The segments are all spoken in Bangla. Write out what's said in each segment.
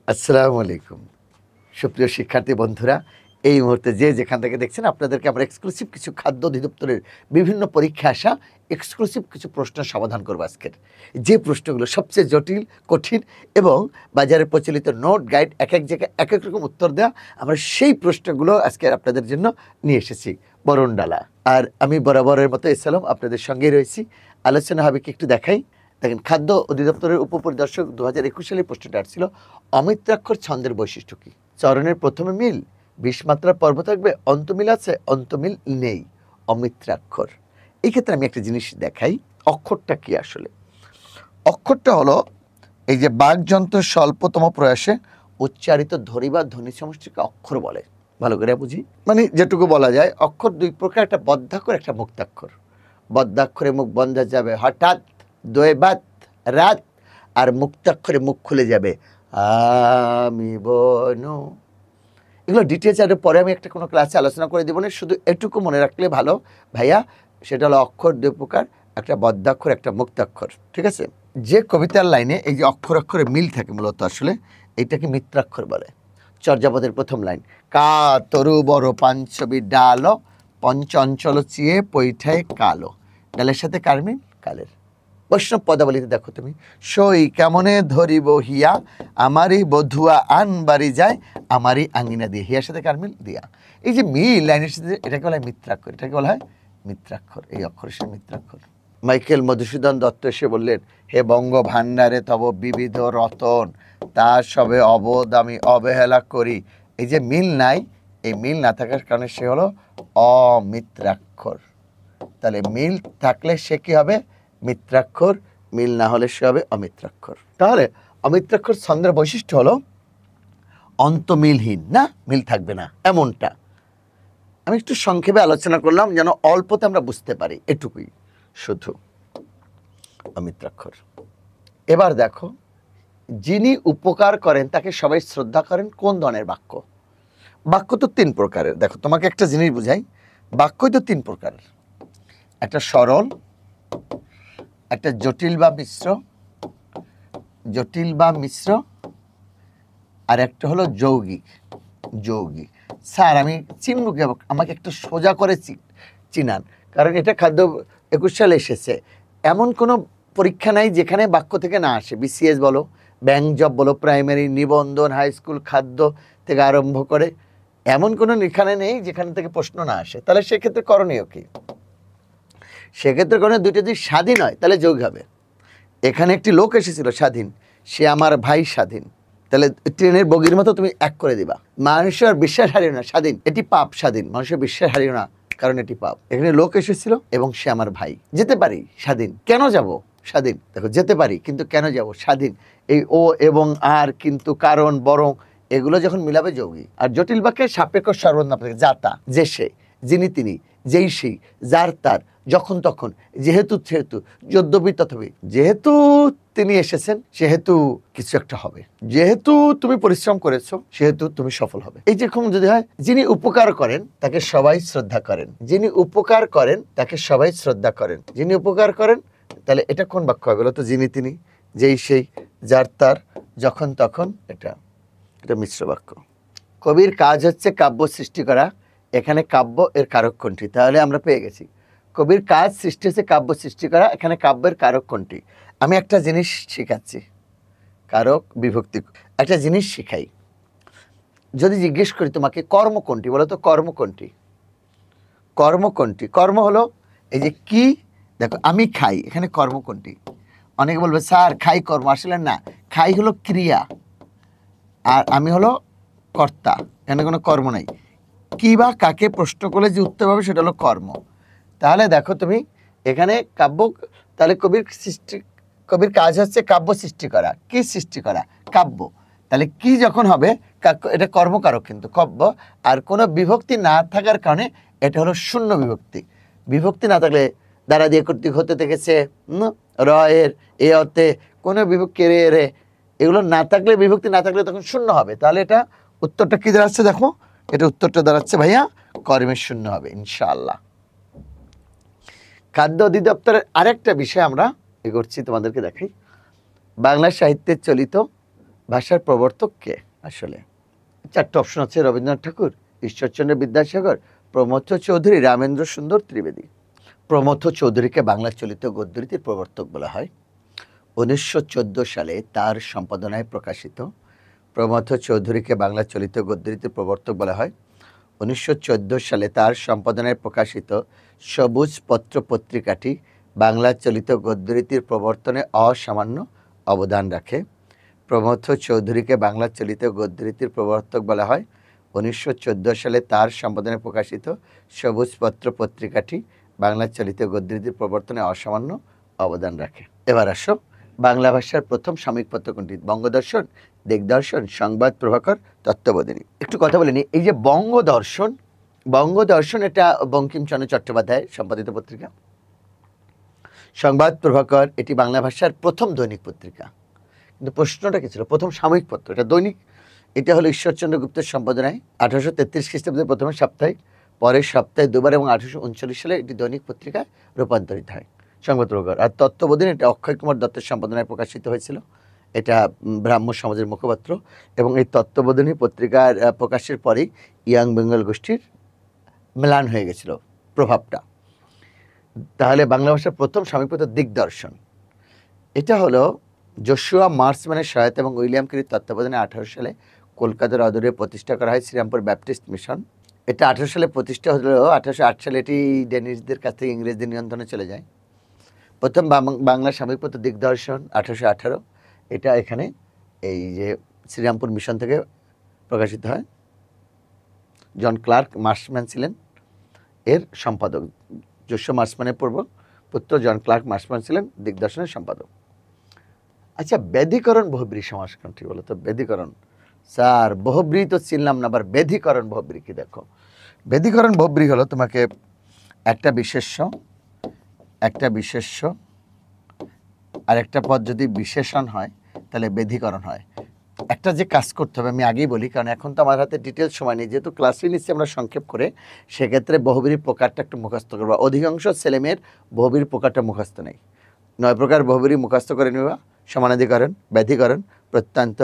আসসালামু আলাইকুম সুপ্রিয় শিক্ষার্থী বন্ধুরা, এই মুহূর্তে যে যেখান থেকে দেখছেন আপনাদেরকে আমরা এক্সক্লুসিভ কিছু খাদ্য অধিদপ্তরের বিভিন্ন পরীক্ষা আসা এক্সক্লুসিভ কিছু প্রশ্নের সমাধান করব আজকের। যে প্রশ্নগুলো সবচেয়ে জটিল, কঠিন এবং বাজারে প্রচলিত নোট গাইড এক এক জায়গায় এক এক রকম উত্তর দেওয়া, আমরা সেই প্রশ্নগুলো আজকে আপনাদের জন্য নিয়ে এসেছি বরণডালা। আর আমি বরাবরের মতো এসালাম আপনাদের সঙ্গেই রয়েছি। আলোচনা হবে কি একটু দেখাই। দেখেন, খাদ্য অধিদপ্তরের উপপরিদর্শক 2021 সালে প্রশ্নটা আসছিল, অমিত্রাক্ষর ছন্দের বৈশিষ্ট্য কি? চরণের প্রথমে মিল, 20 মাত্রার পর্ব থাকবে, অন্তমিল আছে, অন্তমিল নেই, অমিত্রাক্ষর। এই ক্ষেত্রে আমি একটা জিনিস দেখাই, অক্ষরটা কি আসলে। অক্ষরটা হলো এই যে বাকযন্ত্রের স্বল্পতম প্রয়াসে উচ্চারিত ধ্বনি বা ধ্বনি সমষ্টিকে অক্ষর বলে। ভালো করে বুঝি, মানে যেটুকু বলা যায়, অক্ষর দুই প্রকার, একটা বদ্ধাক্ষর, একটা মুক্তাক্ষর। বদ্ধাক্ষরে মুখ বন্ধ যাবে হঠাৎ, দৈবাত রাত, আর মুক্তাক্ষরে মুখ খুলে যাবে আমি বনু। এগুলো ডিটেলস আর পরে আমি একটা কোনো ক্লাসে আলোচনা করে দেবো না, শুধু এটুকু মনে রাখলে ভালো ভাইয়া, সেটা হলো অক্ষর দুই প্রকার, একটা বদ্ধাক্ষর, একটা মুক্তাক্ষর। ঠিক আছে? যে কবিতার লাইনে এই যে অক্ষর অক্ষরে মিল থাকে মূলত আসলে এইটাকে মিত্রাক্ষর বলে। চর্যাপদের প্রথম লাইন, কা তরু বড় পাঞ্চবি ডাল, পঞ্চঞ্চল চিয়ে পৈঠায় কালো। ডালের সাথে কার মিল? কালের। বৈষ্ণব পদাবলিতে দেখো তুমি, সই কেমনে ধরিব হিয়া, আমারই বধুয়া আন বাড়ি যায়, আমারই আঙ্গিনা দিয়ে। হিয়ার সাথে কার মিল? দিয়া। এই যে মিল লাইনের সাথে, এটাকে বলা হয় মিত্রাক্ষর। এটাকে বলা হয় মিত্রাক্ষর, এই অক্ষরের সাথে মিত্রাক্ষর। মাইকেল মধুসূদন দত্ত এসে বললেন, হে বঙ্গ ভাণ্ডারে তব বিবিধ রতন, তার সবে অবোধ আমি অবহেলা করি। এই যে মিল নাই, এই মিল না থাকার কারণে সে হলো অমিত্রাক্ষর। তাহলে মিল থাকলে সে কি হবে? মিত্রাক্ষর। মিল না হলে সে হবে অমিত্রাক্ষর। তাহলে অমিত্রাক্ষর ছন্দের বৈশিষ্ট্য হলো অন্তমিলহীন, না মিল থাকবে না এমনটা। আমি একটু সংক্ষেপে আলোচনা করলাম যেন অল্পতে আমরা বুঝতে পারি, এটুকুই শুধু অমিত্রাক্ষর। এবার দেখো, যিনি উপকার করেন তাকে সবাই শ্রদ্ধা করেন, কোন ধরনের বাক্য? বাক্য তো তিন প্রকারের। দেখো, তোমাকে একটা জিনিস বুঝাই, বাক্যই তো তিন প্রকারের, একটা সরল, একটা জটিল বা মিশ্র, আর একটা হলো যৌগিক। স্যার আমি চিনব কি? আমাকে একটু সোজা করে চিনান, কারণ এটা খাদ্য 21 সালে এসেছে। এমন কোনো পরীক্ষা নাই যেখানে বাক্য থেকে না আসে। বিসিএস বলো, ব্যাংক জব বলো, প্রাইমারি, নিবন্ধন, হাই স্কুল, খাদ্য থেকে আরম্ভ করে এমন কোনো এখানে নেই যেখান থেকে প্রশ্ন না আসে। তাহলে সেক্ষেত্রে করণীয় কি? সেক্ষেত্রে করণীয় দুইটা যদি স্বাধীন হয় তাহলে যোগ হবে। এখানে একটি লোক এসেছিল স্বাধীন, সে আমার ভাই স্বাধীন, তাহলে ট্রেনের বগির মতো তুমি এক করে দিবা। মানুষের বিশ্বাস হারিও না, স্বাধীন, এটি পাপ। স্বাধীন, মানুষের বিশ্বাস হারিও না, কারণ এটি পাপ। এখানে লোক এসেছিল এবং সে আমার ভাই, যেতে পারি, স্বাধীন। কেন যাব? স্বাধীন। দেখো, যেতে পারি কিন্তু কেন যাব? স্বাধীন। এই ও এবং আর, কিন্তু, কারণ, বরং, এগুলো যখন মিলাবে যৌগিক। আর জটিল বাক্যে সাপেক্ষ সর্বনাম থাকে, যাতা, যে সে, যিনি তিনি, যেই সেই, যার তার, যখন তখন, যেহেতু সেহেতু, যদ্যপি তথাপি। যেহেতু তিনি এসেছেন সেহেতু কিছু একটা হবে, যেহেতু তুমি পরিশ্রম করেছো সেহেতু তুমি সফল হবে। এই যেরকম যদি হয়, যিনি উপকার করেন তাকে সবাই শ্রদ্ধা করেন, যিনি উপকার করেন তাকে সবাই শ্রদ্ধা করেন, যিনি উপকার করেন, তাহলে এটা কোন বাক্য হবে? তো যিনি তিনি, যেই সেই, যার তার, যখন তখন, এটা মিশ্র বাক্য। কবির কাজ হচ্ছে কাব্য সৃষ্টি করা। এখানে কাব্য এর কারক কোনটি? তাহলে আমরা পেয়ে গেছি, কবির কাজ সৃষ্টি হচ্ছে কাব্য সৃষ্টি করা। এখানে কাব্যের কারক কোনটি? আমি একটা জিনিস শেখাচ্ছি, কারক বিভক্তি। একটা জিনিস শিখাই, যদি জিজ্ঞেস করি তোমাকে কর্ম কোনটি, বলো তো কর্ম কোনটি? কর্ম হলো এই যে কি। দেখো, আমি খাই, এখানে কর্ম কোনটি? অনেকে বলবে স্যার খাই কর্ম, আসলে না, খাই হলো ক্রিয়া আর আমি হলো কর্তা, এখানে কোনো কর্ম নাই। কি বা কাকে প্রশ্ন করলে যে উত্তর পাবে সেটা হলো কর্ম। তাহলে দেখো তুমি এখানে কাব্য, তাহলে কবির কাজ হচ্ছে কাব্য সৃষ্টি করা। কি সৃষ্টি করা? কাব্য। তাহলে কি যখন হবে, এটা কর্মকারক কিন্তু কাব্য। আর কোনো বিভক্তি না থাকার কারণে এটা হলো শূন্য বিভক্তি। বিভক্তি না থাকলে দ্বারা দিয়ে কর্তৃক হতে থেকেছে, র এর, এ অতে, কোনো বিভক্তি রে, এগুলো না থাকলে, বিভক্তি না থাকলে তখন শূন্য হবে। তাহলে এটা উত্তরটা কি দাঁড়াচ্ছে? দেখো, এটা উত্তরটা দাঁড়াচ্ছে ভাইয়া কর্মের শূন্য হবে ইনশাআল্লাহ। খাদ্য অধিদপ্তরের আরেকটা বিষয় আমরা এগোচ্ছি, তোমাদেরকে দেখাই। বাংলা সাহিত্যের চলিত ভাষার প্রবর্তক কে আসলে? 4টা অপশন আছে, রবীন্দ্রনাথ ঠাকুর, ঈশ্বরচন্দ্র বিদ্যাসাগর, প্রমথ চৌধুরী, রামেন্দ্র সুন্দর ত্রিবেদী। প্রমথ চৌধুরীকে বাংলা চলিত গদ্যরীতির প্রবর্তক বলা হয়। 1914 সালে তার সম্পাদনায় প্রকাশিত প্রমথ চৌধুরীকে বাংলা চলিত গদ্যরীতির প্রবর্তক বলা হয়। 1914 সালে তার সম্পাদনায় প্রকাশিত সবুজ পত্র পত্রিকাটি বাংলা চলিত গদ্যরীতির প্রবর্তনে অসামান্য অবদান রাখে। প্রমথ চৌধুরীকে বাংলা চলিত গদ্যরীতির প্রবর্তক বলা হয়। 1914 সালে তার সম্পাদনায় প্রকাশিত সবুজ পত্র পত্রিকাটি বাংলা চলিত গদ্যরীতির প্রবর্তনে অসামান্য অবদান রাখে। এবার আসো, বাংলা ভাষার প্রথম সাময়িক পত্র কোনটি? বঙ্গদর্শন, দিগদর্শন, সংবাদ প্রভাকর, তত্ত্ববোধিনী। একটু কথা বলে নিই, এই যে বঙ্গদর্শন, বঙ্গদর্শন এটা বঙ্কিমচন্দ্র চট্টোপাধ্যায়ের সম্পাদিত পত্রিকা। সংবাদ প্রভাকর এটি বাংলা ভাষার প্রথম দৈনিক পত্রিকা। কিন্তু প্রশ্নটা কি ছিল? প্রথম সাময়িক পত্র, এটা দৈনিক। এটা হলো ঈশ্বরচন্দ্র গুপ্তের সম্পাদনায় 1833 খ্রিস্টাব্দে প্রথমে সাপ্তাহিক, পরের সপ্তাহে দুবার এবং 1839 সালে এটি দৈনিক পত্রিকায় রূপান্তরিত হয় সংবাদ প্রভাকর। আর তত্ত্ববোধিনী এটা অক্ষয় কুমার দত্তের সম্পাদনায় প্রকাশিত হয়েছিল। এটা ব্রাহ্ম সমাজের মুখপাত্র। এবং এই তত্ত্ববোধিনী পত্রিকার প্রকাশের পরেই ইয়াং বেঙ্গল গোষ্ঠীর ম্লান হয়ে গেছিল প্রভাবটা। তাহলে বাংলা ভাষার প্রথম সাময়িক পত্র দিগদর্শন, এটা হলো জোশুয়া মার্সম্যানের সহায়তা এবং উইলিয়াম কেরির তত্ত্বাবধানে 18 সালে কলকাতার অদূরে প্রতিষ্ঠা করা হয় শ্রীরামপুর ব্যাপটিস্ট মিশন। এটা 18 সালে প্রতিষ্ঠা হলেও 1808 সালে এটি ডেনিশদের কাছ থেকে ইংরেজদের নিয়ন্ত্রণে চলে যায়। প্রথম বাংলা সাময়িক পত্র দিগদর্শন 1818, এটা এখানে এই যে শ্রীরামপুর মিশন থেকে প্রকাশিত হয়। জন ক্লার্ক মার্সম্যান ছিলেন এর সম্পাদক। জোশুয়া মার্সম্যানের পুত্র জন ক্লার্ক মার্সম্যান ছিলেন দিগদর্শনের সম্পাদক। আচ্ছা, ব্যাধিকরণ বহুব্রী সমাস কোনটি বলো তো? ব্যাধিকরণ, স্যার বহুব্রী তো চিনলাম না, আবার ব্যাধিকরণ বহুব্রী কি? দেখো, ব্যাধিকরণ বহুব্রী হলো তোমাকে একটা বিশেষ্য আর একটা পদ যদি বিশেষণ হয় তাহলে ব্যাধিকরণ হয়। একটা যে কাজ করতে হবে আমি আগেই বলি, কারণ এখন তো আমার হাতে ডিটেলস সময় নেই, যেহেতু ক্লাসে নিচ্ছি আমরা সংক্ষেপ করে, সেক্ষেত্রে বহুব্রীর প্রকারটা একটু মুখস্থ করবা। অধিকাংশ ছেলেমেয়ের বহুব্রীর প্রকারটা মুখস্থ নেই। 9 প্রকার বহুব্রী মুখস্থ করে নেবা। সমানাধিকরণ, ব্যাধিকরণ, প্রত্যন্ত,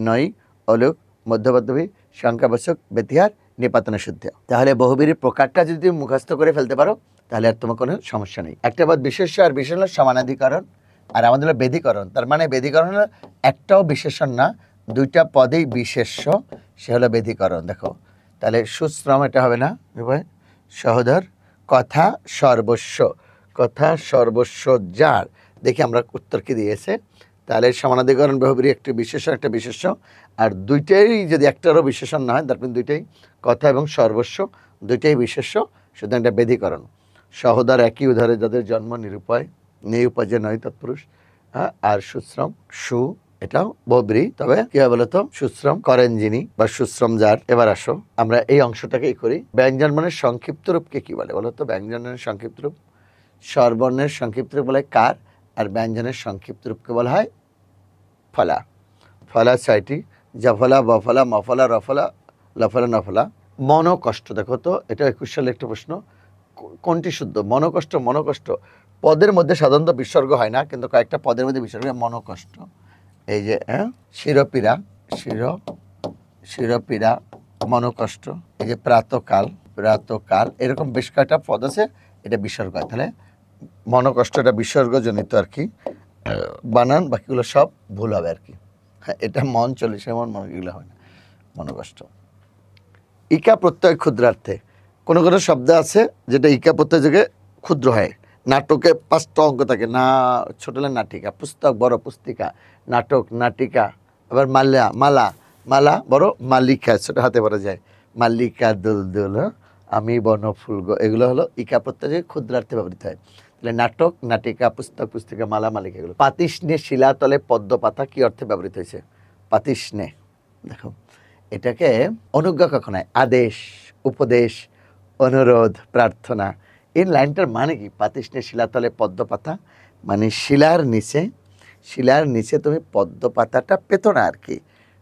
নয়, অলোক, মধ্যপদবী, সংখ্যাবাচক, ব্যতিহার, নিপাতন শুদ্ধ। তাহলে বহুব্রীর প্রকারটা যদি তুমি মুখস্থ করে ফেলতে পারো তাহলে আর তোমার কোনো সমস্যা নেই। একটা বাদ বিশেষ্য আর বিশেষণ হলো সমানাধিকরণ, আর আমাদের হলো ব্যাধিকরণ। তার মানে ব্যাধিকরণ হলো একটাও বিশেষণ না, 2টা পদেই বিশেষ্য, সে হলো ব্যাধিকরণ। দেখো তাহলে সুশ্রম এটা হবে না, সহোদর, কথা সর্বস্ব, কথা সর্বস্ব যার। দেখি আমরা উত্তর কি দিয়েছে। তাহলে সমানাধিকরণ বহুব্রী একটি বিশেষণ একটা বিশেষ্য, আর দুইটাই যদি একটারও বিশেষণ না হয় তারপর দুইটাই কথা এবং সর্বস্ব, দুইটাই বিশেষ্য, সুতরাং এটা ব্যাধিকরণ। সহোদর একই উদাহরণে যাদের জন্ম নিরুপায়, নিরুপায় নয় তৎপুরুষ। হ্যাঁ, আর সুশ্রম, সু এটাও বহুব্রী, তবে কি হয় বলতো? সুশ্রম করেন যিনি বা সুশ্রম যার। এবার আসো আমরা এই অংশটাকেই করি। ব্যঞ্জন বর্ণের সংক্ষিপ্ত রূপকে কি বলে বলতো? ব্যঞ্জন বর্ণের সংক্ষিপ্ত রূপ, স্বরবর্ণের সংক্ষিপ্ত রূপ বলা হয় কার, আর ব্যঞ্জনের সংক্ষিপ্ত রূপকে বলা হয় ফলা। ফলা 6টি, জফলা, বফলা, মফলা, রফলা, লফলা, নফলা। মনোকষ্ট, দেখো তো এটা 21 সালে একটা প্রশ্ন, কোনটি শুদ্ধ? মনোকষ্ট, মনোকষ্ট পদের মধ্যে সাধারণত বিসর্গ হয় না, কিন্তু কয়েকটা পদের মধ্যে বিসর্গ হয়। মনোকষ্ট, এই যে শিরোপীড়া, শিরোপীড়া, মনোকষ্ট, এই যে প্রাতকাল, প্রাতকাল, এরকম বেশ কয়েকটা পদ আছে এটা বিসর্গ হয়। তাহলে মনোকষ্ট এটা বিসর্গজনিত আর কি, বানান বাকিগুলো সব ভুল হবে আর কি। হ্যাঁ, এটা মন 40 মন, এগুলো হয় না। মনোকষ্ট। ইকা প্রত্যয় ক্ষুদ্রার্থে, কোনো কোনো শব্দ আছে যেটা ইকা প্রত্যয় থেকে ক্ষুদ্র হয়। নাটকে 5টা অঙ্ক থাকে, না ছোট হলে নাটিকা, পুস্তক বড় পুস্তিকা, নাটক নাটিকা, আবার মালা, মালা মালা বড়, মালিকা ছোট হাতে পড়া যায়, মালিকা দুলদুল, আমি বন ফুলগ, এগুলো হলো ইকা প্রত্যয় থেকে ক্ষুদ্রার্থে ব্যবহৃত হয়। তাহলে নাটক নাটিকা, পুস্তক পুস্তিকা, মালা মালিকা এগুলো। পাতিষ্ণে শিলাতলে পদ্ম পাতা কি অর্থে ব্যবহৃত হয়েছে? পাতিষ্ণে, দেখো এটাকে অনুজ্ঞা কখন হয়? আদেশ, উপদেশ, অনুরোধ, প্রার্থনা। এই লাইনটার মানে কি? পাতিষ্ণে শিলাতলে পদ্ম পাতা, মানে শিলার নিচে তুমি পদ্ম পাতাটা পেতো না আর কি,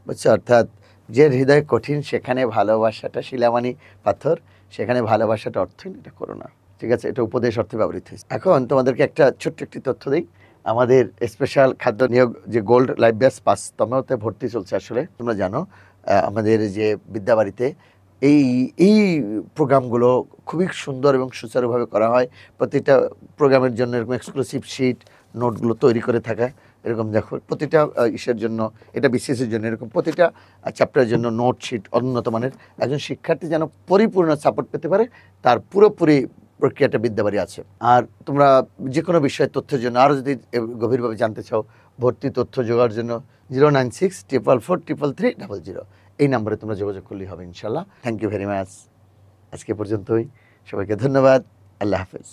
বুঝছো? অর্থাৎ যে হৃদয় কঠিন সেখানে ভালোবাসাটা, শিলা মানে পাথর, সেখানে ভালোবাসাটা অর্থহীন, এটা করো না, ঠিক আছে? এটা উপদেশ অর্থে ব্যবহৃত হয়েছে। এখন তোমাদেরকে একটা ছোট্ট একটি তথ্য দিই। আমাদের স্পেশাল খাদ্য নিয়োগ যে গোল্ড লাইফ ব্যাচ ৫তমতে ভর্তি চলছে। আসলে তোমরা জানো আমাদের যে বিদ্যাবাড়িতে এই এই প্রোগ্রামগুলো খুবই সুন্দর এবং সুচারুভাবে করা হয়। প্রতিটা প্রোগ্রামের জন্য এরকম এক্সক্লুসিভ শিট নোটগুলো তৈরি করে থাকা, এরকম দেখো প্রতিটা ইসের জন্য, এটা বিসিএসের জন্য এরকম প্রতিটা চ্যাপ্টারের জন্য নোট শিট উন্নত মানের। একজন শিক্ষার্থী যেন পরিপূর্ণ সাপোর্ট পেতে পারে, তার পুরোপুরি প্রক্রিয়াটা বিদ্যাবাড়ি আছে। আর তোমরা যে কোনো বিষয়ের তথ্যের জন্য আরও যদি গভীরভাবে জানতে চাও, ভর্তি তথ্য জোগাড়ের জন্য 09644433300 এই নাম্বারে তোমরা যোগাযোগ করলেই হবে ইনশাল্লাহ। Thank you very much. আজকে পর্যন্তই, সবাইকে ধন্যবাদ। আল্লাহ হাফেজ।